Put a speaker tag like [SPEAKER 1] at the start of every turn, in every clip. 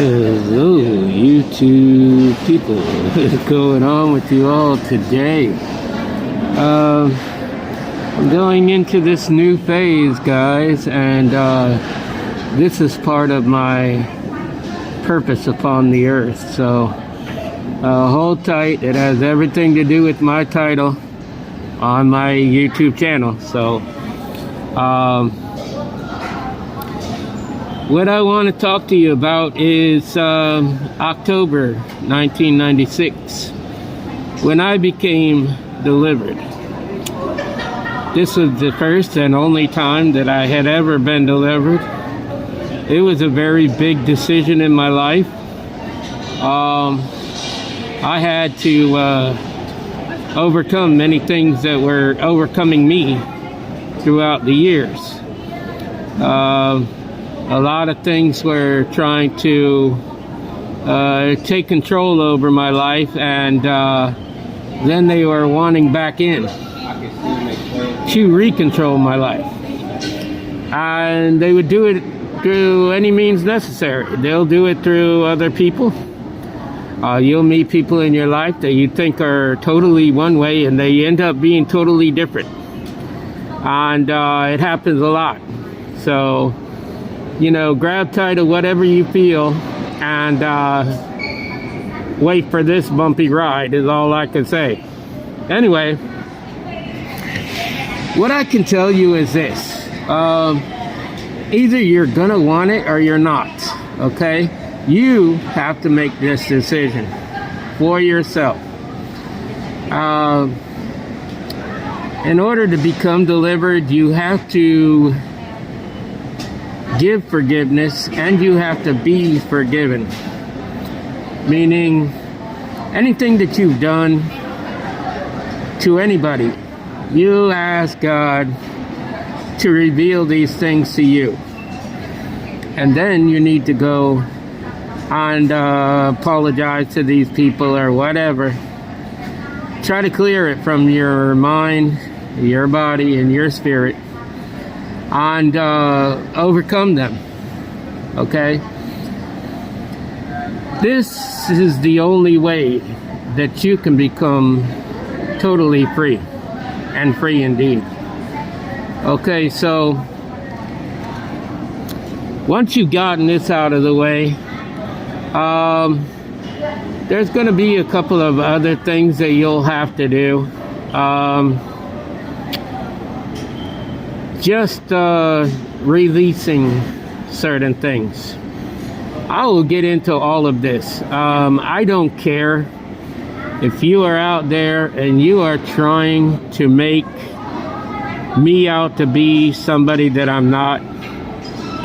[SPEAKER 1] Hello, YouTube people. What's going on with you all today? I'm going into this new phase, guys, and this is part of my purpose upon the earth. So hold tight. It has everything to do with my title on my YouTube channel. So what I want to talk to you about is October 1996, when I became delivered. This was the first and only time that I had ever been delivered. It was a very big decision in my life. I had to overcome many things that were overcoming me throughout the years. A lot of things were trying to take control over my life, and then they were wanting back in to recontrol my life. And they would do it through any means necessary. They'll do it through other people. You'll meet people in your life that you think are totally one way, and they end up being totally different. And it happens a lot. So, you know, grab tight of whatever you feel and wait for this bumpy ride is all I can say. Anyway, what I can tell you is this. Either you're gonna want it or you're not, okay? You have to make this decision for yourself. In order to become delivered, you have to give forgiveness, and you have to be forgiven. Meaning, anything that you've done to anybody, you ask God to reveal these things to you. And then you need to go and apologize to these people or whatever. Try to clear it from your mind, your body, and your spirit, and overcome them. Okay? This is the only way that you can become totally free, and free indeed. Okay, so once you've gotten this out of the way, there's going to be a couple of other things that you'll have to do. Just releasing certain things. I will get into all of this. I don't care if you are out there and you are trying to make me out to be somebody that I'm not.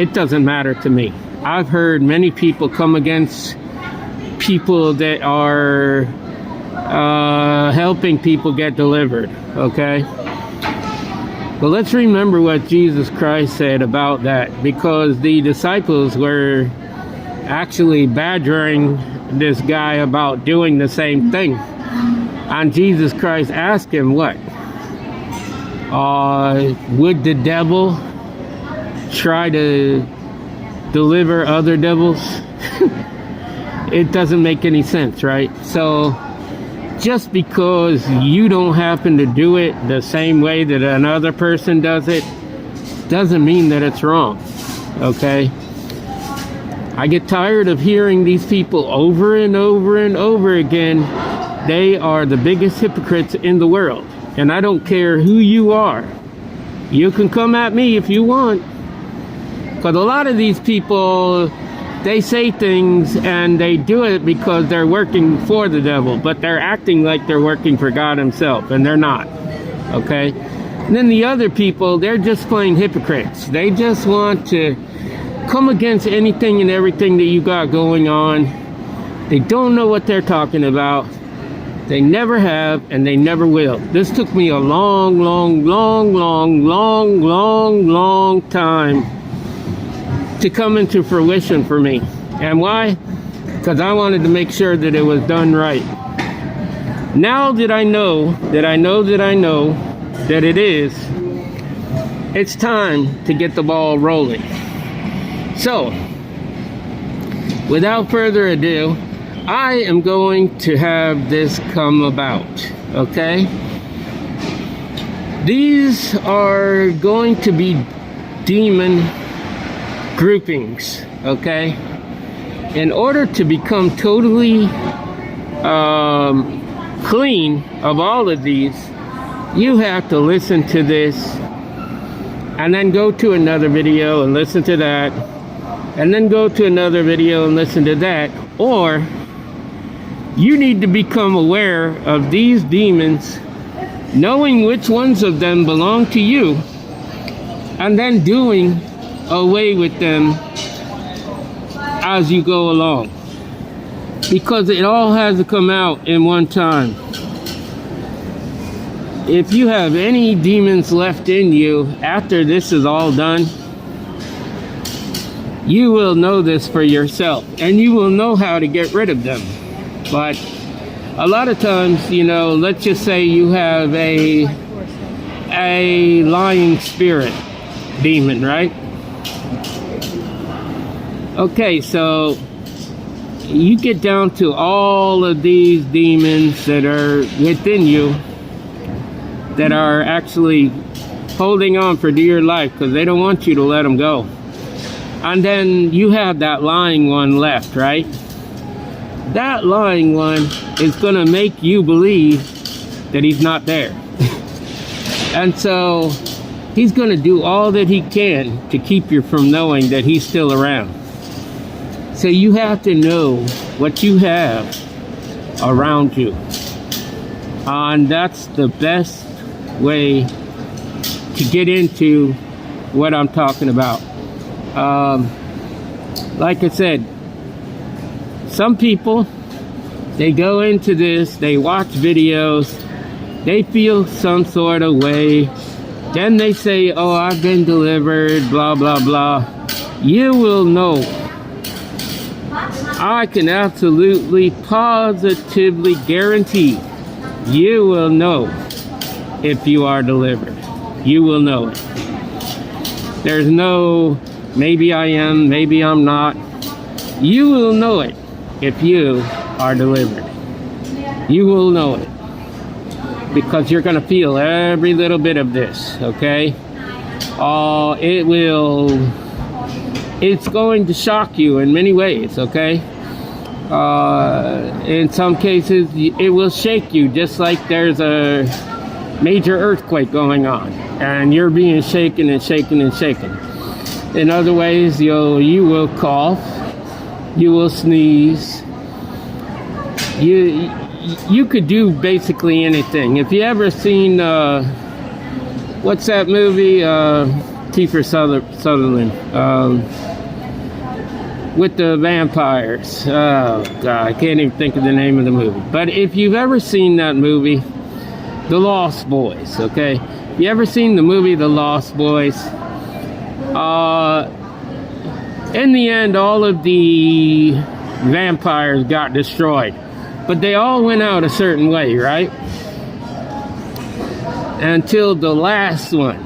[SPEAKER 1] It doesn't matter to me. I've heard many people come against people that are helping people get delivered, okay? But let's remember what Jesus Christ said about that, because the disciples were actually badgering this guy about doing the same thing. And Jesus Christ asked him what? Would the devil try to deliver other devils? It doesn't make any sense, right? So just because you don't happen to do it the same way that another person does it, doesn't mean that it's wrong, okay? I get tired of hearing these people over and over and over again. They are the biggest hypocrites in the world. And I don't care who you are. You can come at me if you want. Because a lot of these people, they say things and they do it because they're working for the devil, but they're acting like they're working for God himself, and they're not, okay? And then the other people, they're just plain hypocrites. They just want to come against anything and everything that you got going on. They don't know what they're talking about. They never have, and they never will. This took me a long time to come into fruition for me. And why? Because I wanted to make sure that it was done right. Now that I know that it is, it's time to get the ball rolling. So without further ado, I am going to have this come about, okay? These are going to be demon groupings, okay? In order to become totally clean of all of these, you have to listen to this and then go to another video and listen to that, and then go to another video and listen to that. Or you need to become aware of these demons, knowing which ones of them belong to you, and then doing away with them as you go along, because it all has to come out in one time. If you have any demons left in you after this is all done, you will know this for yourself, and you will know how to get rid of them. But a lot of times, you know, let's just say you have a lying spirit demon, right? Okay, so you get down to all of these demons that are within you that are actually holding on for dear life because they don't want you to let them go. And then you have that lying one left, right? That lying one is going to make you believe that he's not there. And so he's going to do all that he can to keep you from knowing that he's still around. So you have to know what you have around you. And that's the best way to get into what I'm talking about. Like I said, some people, they go into this, they watch videos, they feel some sort of way, then they say, oh, I've been delivered, blah, blah, blah. You will know. I can absolutely, positively guarantee you will know if you are delivered. You will know it. There's no, maybe I am, maybe I'm not. You will know it if you are delivered. You will know it. Because you're going to feel every little bit of this, okay? It's going to shock you in many ways, okay? In some cases, it will shake you, just like there's a major earthquake going on, and you're being shaken and shaken and shaken. In other ways, you will cough, you will sneeze, you could do basically anything. If you ever seen what's that movie, Kiefer Sutherland, with the vampires? Oh God, I can't even think of the name of the movie. But if you've ever seen that movie, The Lost Boys, okay? If you ever seen the movie The Lost Boys, in the end, all of the vampires got destroyed, but they all went out a certain way, right? Until the last one,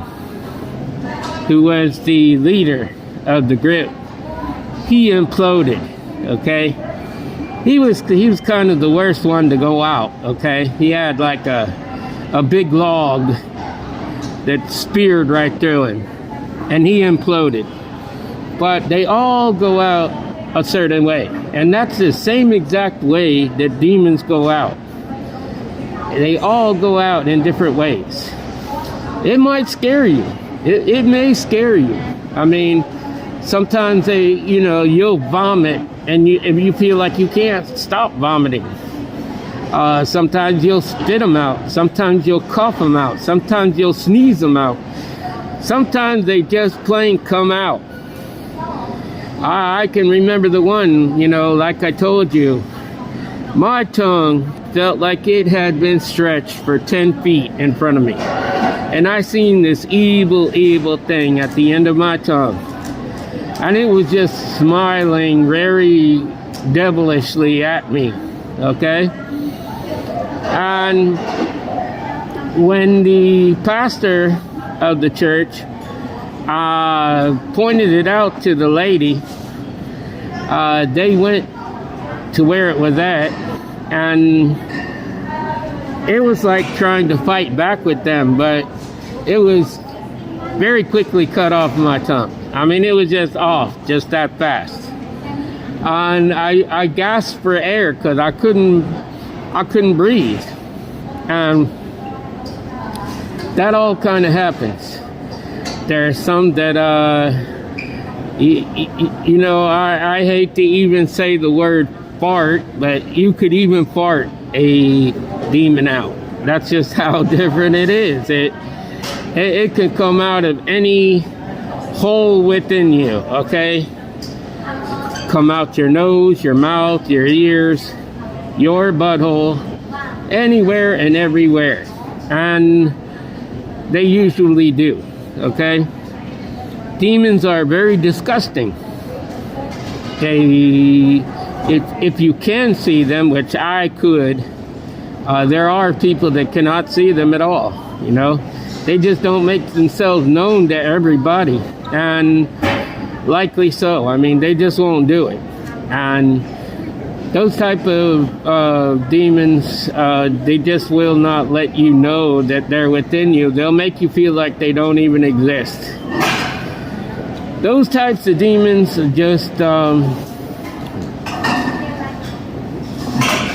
[SPEAKER 1] who was the leader of the group, he imploded, okay? He was kind of the worst one to go out, okay? He had like a big log that speared right through him, and he imploded. But they all go out a certain way, and that's the same exact way that demons go out. They all go out in different ways. It might scare you. It may scare you. I mean, sometimes you'll vomit, and you feel like you can't stop vomiting. Sometimes you'll spit them out. Sometimes you'll cough them out. Sometimes you'll sneeze them out. Sometimes they just plain come out. I can remember the one, like I told you, my tongue felt like it had been stretched for 10 feet in front of me. And I seen this evil, evil thing at the end of my tongue. And it was just smiling very devilishly at me, okay? And when the pastor of the church pointed it out to the lady, they went to where it was at, and it was like trying to fight back with them, but it was very quickly cut off my tongue. I mean, it was just off, just that fast. And I gasped for air because I couldn't breathe. And that all kind of happens. There are some that, you know, I hate to even say the word fart, but you could even fart a demon out. That's just how different it is. It can come out of any hole within you, okay? Come out your nose, your mouth, your ears, your butthole, anywhere and everywhere. And they usually do, okay? Demons are very disgusting. If you can see them, which I could, there are people that cannot see them at all, you know? They just don't make themselves known to everybody, and likely so. I mean, they just won't do it. And those type of demons, they just will not let you know that they're within you. They'll make you feel like they don't even exist. Those types of demons are just,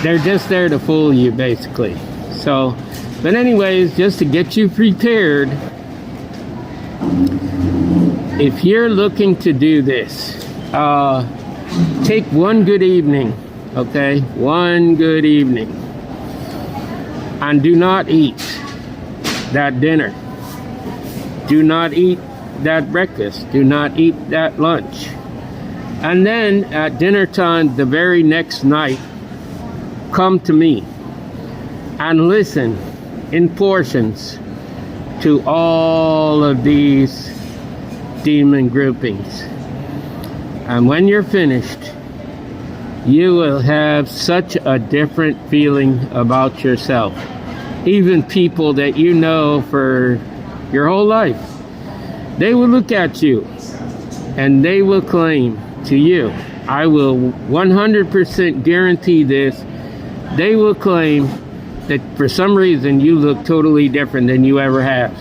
[SPEAKER 1] they're just there to fool you, basically. So, but anyways, just to get you prepared, if you're looking to do this, take one good evening, okay? One good evening. And do not eat that dinner. Do not eat that breakfast. Do not eat that lunch. And then at dinner time, the very next night, come to me and listen in portions to all of these demon groupings. And when you're finished, you will have such a different feeling about yourself. Even people that you know for your whole life, they will look at you and they will claim to you, I will 100% guarantee this, they will claim that for some reason you look totally different than you ever have.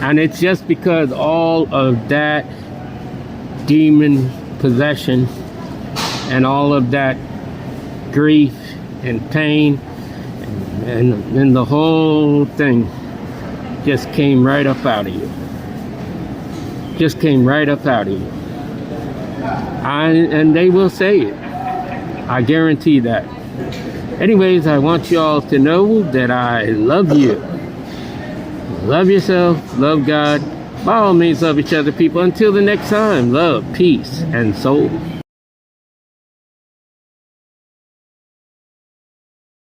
[SPEAKER 1] And it's just because all of that demon possession and all of that grief and pain and the whole thing just came right up out of you. Just came right up out of you. And they will say it. I guarantee that. Anyways, I want you all to know that I love you. Love yourself, love God. By all means, love each other, people. Until the next time, love, peace, and soul.